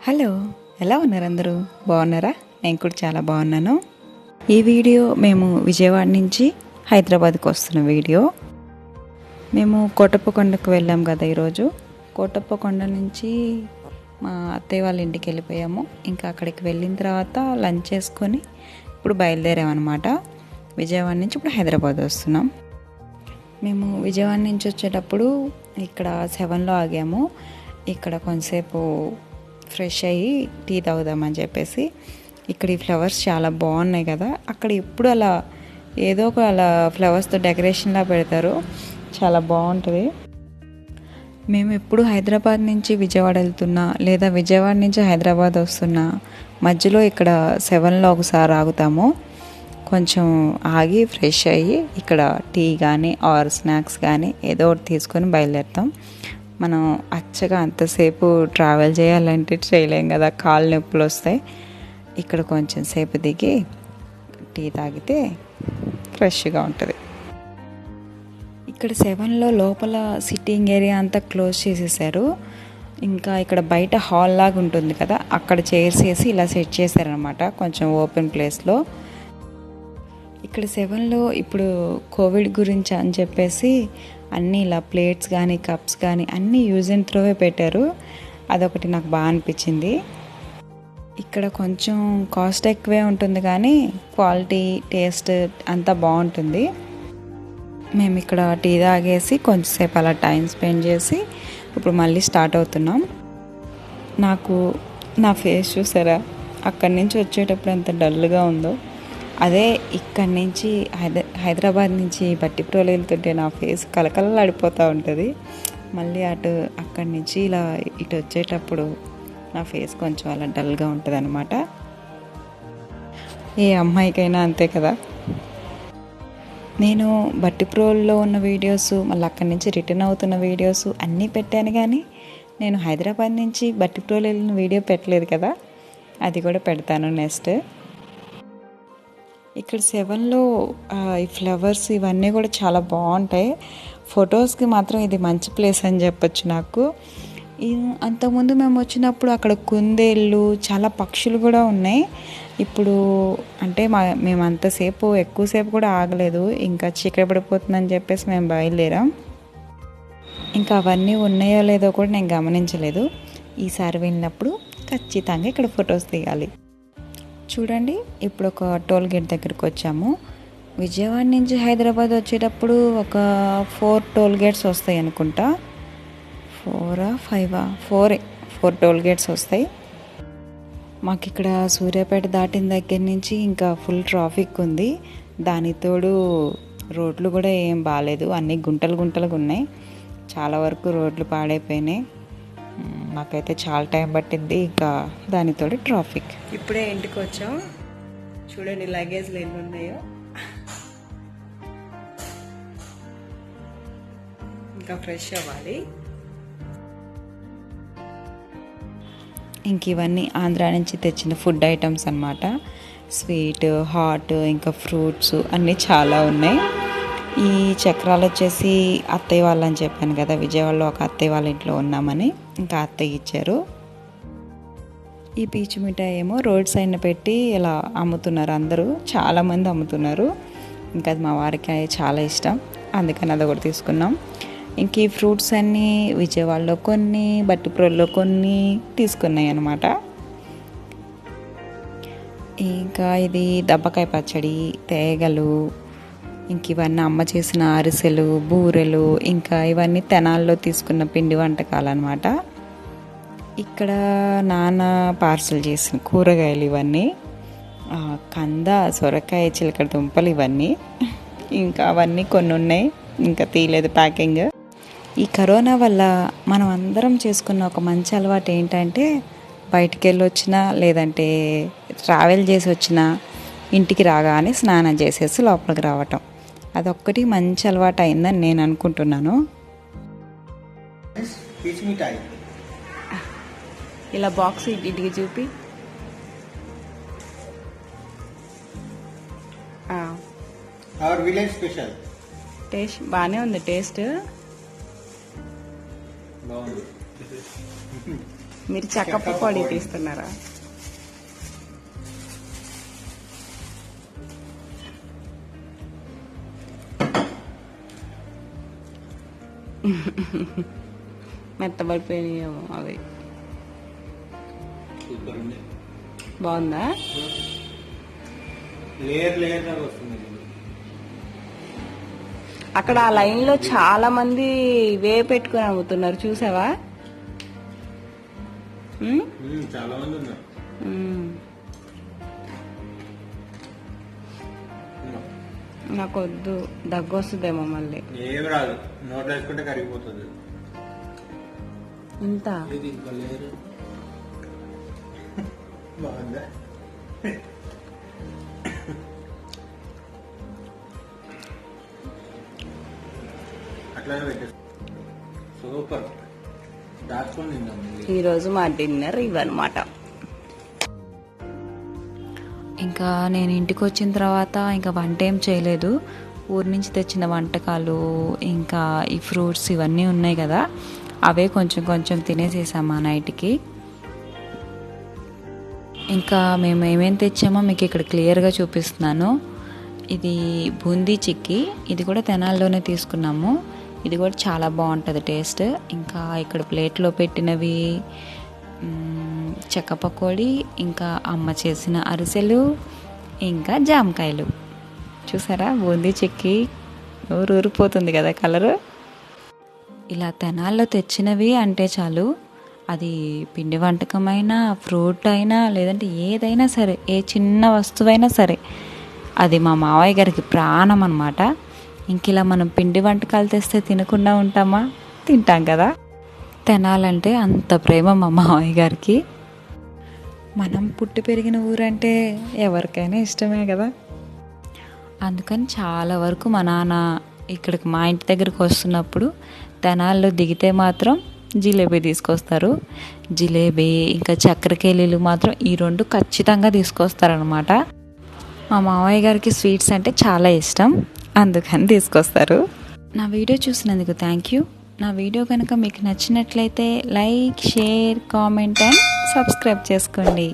Hello, ఎలా ఉన్నారు అందరూ? బాగున్నారా? నేను కూడా చాలా బాగున్నాను. ఈ వీడియో మేము విజయవాడ నుంచి హైదరాబాద్కి వస్తున్న వీడియో. మేము కోటప్పకొండకు వెళ్ళాం కదా ఈరోజు. కోటప్పకొండ నుంచి మా అత్తయ్య వాళ్ళ ఇంటికి వెళ్ళిపోయాము. ఇంకా అక్కడికి వెళ్ళిన తర్వాత లంచ్ చేసుకొని ఇప్పుడు బయలుదేరామన్నమాట. విజయవాడ నుంచి ఇప్పుడు హైదరాబాద్ వస్తున్నాం. మేము విజయవాడ నుంచి వచ్చేటప్పుడు ఇక్కడ 7లో ఆగాము. ఇక్కడ కొంతసేపు ఫ్రెష్ అయ్యి టీ తాగుదామని చెప్పేసి. ఇక్కడ ఈ ఫ్లవర్స్ చాలా బాగున్నాయి కదా. అక్కడ ఎప్పుడు అలా ఏదో ఒక అలా ఫ్లవర్స్తో డెకరేషన్లా పెడతారు, చాలా బాగుంటుంది. మేము ఎప్పుడు హైదరాబాద్ నుంచి విజయవాడ వెళ్తున్నా లేదా విజయవాడ నుంచి హైదరాబాద్ వస్తున్నా మధ్యలో ఇక్కడ 7లో ఒకసారి ఆగుతాము. కొంచెం ఆగి ఫ్రెష్ అయ్యి ఇక్కడ టీ కానీ ఆర్ స్నాక్స్ కానీ ఏదో ఒకటి తీసుకొని బయలుదేరుతాం. మనం అచ్చగా అంతసేపు ట్రావెల్ చేయాలంటే చేయలేం కదా, కాళ్ళు నొప్పులు వస్తాయి. ఇక్కడ కొంచెం సేపు దిగి టీ తాగితే ఫ్రెష్గా ఉంటుంది. ఇక్కడ 7లో లోపల సిట్టింగ్ ఏరియా అంతా క్లోజ్ చేసేసారు. ఇంకా ఇక్కడ బయట హాల్ లాగా ఉంటుంది కదా, అక్కడ చైర్స్ వేసి ఇలా సెట్ చేశారనమాట కొంచెం ఓపెన్ ప్లేస్లో. ఇక్కడ 7లో ఇప్పుడు కోవిడ్ గురించి అని చెప్పేసి అన్నీ ఇలా ప్లేట్స్ కానీ కప్స్ కానీ అన్నీ యూజ్ అండ్ త్రోవే పెట్టారు. అదొకటి నాకు బాగా అనిపించింది. ఇక్కడ కొంచెం కాస్ట్ ఎక్కువే ఉంటుంది కానీ క్వాలిటీ టేస్ట్ అంతా బాగుంటుంది. మేము ఇక్కడ టీ తాగేసి కొంచెంసేపు అలా టైం స్పెండ్ చేసి ఇప్పుడు మళ్ళీ స్టార్ట్ అవుతున్నాం. నాకు నా ఫేస్ చూసారా, అక్కడి నుంచి వచ్చేటప్పుడు ఎంత డల్గా ఉందో, అదే ఇక్కడి నుంచి హైదరాబాద్ నుంచి బట్టిప్రోలు వెళ్తుంటే నా ఫేస్ కలకలలాడిపోతూ ఉంటుంది. మళ్ళీ అక్కడి నుంచి ఇలా ఇటు వచ్చేటప్పుడు నా ఫేస్ కొంచెం అలా డల్గా ఉంటుంది అనమాట. ఏ అమ్మాయికైనా అంతే కదా. నేను బట్టిప్రోల్లో ఉన్న వీడియోస్, మళ్ళీ అక్కడి నుంచి రిటర్న్ అవుతున్న వీడియోస్ అన్నీ పెట్టాను, కానీ నేను హైదరాబాద్ నుంచి బట్టిప్రోలు వెళ్ళిన వీడియో పెట్టలేదు కదా. అది కూడా పెడతాను నెక్స్ట్. ఇక్కడ 7లో ఈ ఫ్లవర్స్ ఇవన్నీ కూడా చాలా బాగుంటాయి. ఫొటోస్కి మాత్రం ఇది మంచి ప్లేస్ అని చెప్పొచ్చు నాకు. అంతకుముందు మేము వచ్చినప్పుడు అక్కడ కుందేళ్ళు, చాలా పక్షులు కూడా ఉన్నాయి. ఇప్పుడు అంటే మేము అంతసేపు ఎక్కువసేపు కూడా ఆగలేదు, ఇంకా చీకటి పడిపోతుందని చెప్పేసి మేము బయలుదేరాం. ఇంకా అవన్నీ ఉన్నాయో లేదో కూడా నేను గమనించలేదు. ఈసారి వెళ్ళినప్పుడు ఖచ్చితంగా ఇక్కడ ఫొటోస్ దిగాలి. చూడండి, ఇప్పుడు ఒక టోల్ గేట్ దగ్గరికి వచ్చాము. విజయవాడ నుంచి హైదరాబాద్ వచ్చేటప్పుడు ఒక 4 టోల్ గేట్స్ వస్తాయి అనుకుంటా. 4 టోల్ గేట్స్ వస్తాయి. మాకు ఇక్కడ సూర్యాపేట దాటిన దగ్గర నుంచి ఇంకా ఫుల్ ట్రాఫిక్ ఉంది. దానికి తోడు రోడ్లు కూడా ఏం బాగాలేదు, అన్నీ గుంటలు గుంటలుగా ఉన్నాయి. చాలా వరకు రోడ్లు పాడైపోయినాయి. మాకైతే చాలా టైం పట్టింది, ఇంకా దానితో ట్రాఫిక్. ఇప్పుడే ఇంటికి వచ్చాం. చూడండి లగేజ్లు ఎన్ని ఉన్నాయో. ఇంకా ఫ్రెష్ అవ్వాలి. ఇంక ఇవన్నీ ఆంధ్రా నుంచి తెచ్చిన ఫుడ్ ఐటమ్స్ అన్నమాట. స్వీట్, హాట్, ఇంకా ఫ్రూట్స్ అన్నీ చాలా ఉన్నాయి. ఈ చక్రాలు వచ్చేసి అత్తయ్య వాళ్ళని చెప్పాను కదా, విజయవాడలో ఒక అత్తయ్య వాళ్ళ ఇంట్లో ఉన్నామని, ఇంకా అత్తయ్య ఇచ్చారు. ఈ పీచు మిఠాయి ఏమో రోడ్ సైడ్న పెట్టి ఇలా అమ్ముతున్నారు, అందరూ చాలామంది అమ్ముతున్నారు. ఇంకా అది మా వారికి చాలా ఇష్టం, అందుకని అది ఒకటి తీసుకున్నాం. ఇంక ఈ ఫ్రూట్స్ అన్నీ విజయవాడలో కొన్ని, బట్టిప్రోల్లో కొన్ని తీసుకున్నాయి అన్నమాట. ఇంకా ఇది దబ్బకాయ పచ్చడి, తేగలు, ఇంక ఇవన్నీ అమ్మ చేసిన అరిసెలు, బూరెలు, ఇంకా ఇవన్నీ తెనాల్లో తీసుకున్న పిండి వంటకాలు అన్నమాట. ఇక్కడ నాన్న పార్సల్ చేసిన కూరగాయలు ఇవన్నీ, కంద, సొరకాయ, చిలకడ దుంపలు ఇవన్నీ. ఇంకా అవన్నీ కొన్ని ఉన్నాయి, ఇంకా తీయలేదు ప్యాకింగ్. ఈ కరోనా వల్ల మనం అందరం చేసుకున్న ఒక మంచి అలవాటు ఏంటంటే, బయటికి వెళ్ళి వచ్చినా లేదంటే ట్రావెల్ చేసి వచ్చినా ఇంటికి రాగానే స్నానం చేసేసి లోపలికి రావటం. అదొక్కటి మంచి అలవాటు అయిందని నేను అనుకుంటున్నాను. ఇలా బాక్స్ ఇంటికి చూపి టేస్ట్ బాగానే ఉంది. టేస్ట్ మీరు చెక్క పొడి తీస్తున్నారా? మెత్తబడిపోయినాయేమో అవి. బాగుందా? అక్కడ ఆ లైన్ లో చాలా మంది వే పెట్టుకుని అమ్ముతున్నారు, చూసావా? చాలా మంది ఉన్నారు. నాకు వద్దు, దగ్గు వస్తుందేమో మళ్ళీ. ఏం రాదు, నోట్లో వేసుకుంటే కరిగిపోతుంది. ఇంత బాగుందా? అట్లానే పెట్టేసి సూపర్. దాచుకొని తిందాం. ఈరోజు మా డిన్నర్ ఇవన్నమాట. ఇంకా నేను ఇంటికి వచ్చిన తర్వాత ఇంకా వంట ఏం చేయలేదు. ఊరి నుంచి తెచ్చిన వంటకాలు ఇంకా ఈ ఫ్రూట్స్ ఇవన్నీ ఉన్నాయి కదా, అవే కొంచెం కొంచెం తినేసేసాము ఆ నైట్కి. ఇంకా మేము ఏమేమి తెచ్చామో మీకు ఇక్కడ క్లియర్గా చూపిస్తున్నాను. ఇది బూందీ చిక్కీ, ఇది కూడా తెనాల్లోనే తీసుకున్నాము. ఇది కూడా చాలా బాగుంటుంది టేస్ట్. ఇంకా ఇక్కడ ప్లేట్లో పెట్టినవి చెక్క పకోడీ, ఇంకా అమ్మ చేసిన అరిసెలు, ఇంకా జామకాయలు. చూసారా బూందీ చిక్కీ ఊరిపోతుంది కదా కలరు. ఇలా తెనాల్లో తెచ్చినవి అంటే చాలు, అది పిండి వంటకమైనా ఫ్రూట్ అయినా లేదంటే ఏదైనా సరే, ఏ చిన్న వస్తువైనా సరే అది మా మావయ్య గారికి ప్రాణం అన్నమాట. ఇంక ఇలా మనం పిండి వంటకాలు తెస్తే తినకుండా ఉంటామా? తింటాం కదా. తెనాలంటే అంత ప్రేమ మా మావయ్య గారికి. మనం పుట్టి పెరిగిన ఊరంటే ఎవరికైనా ఇష్టమే కదా. అందుకని చాలా వరకు మా నాన్న ఇక్కడికి మా ఇంటి దగ్గరికి వస్తున్నప్పుడు తెనాల్లో దిగితే మాత్రం జిలేబీ తీసుకొస్తారు. జిలేబీ ఇంకా చక్కెరకేళీలు మాత్రం ఈ రెండు ఖచ్చితంగా తీసుకొస్తారనమాట. మా మావయ్య గారికి స్వీట్స్ అంటే చాలా ఇష్టం, అందుకని తీసుకొస్తారు. నా వీడియో చూసినందుకు థ్యాంక్ యూ. నా వీడియో కనుక మీకు నచ్చినట్లయితే like, share, comment and subscribe చేసుకోండి.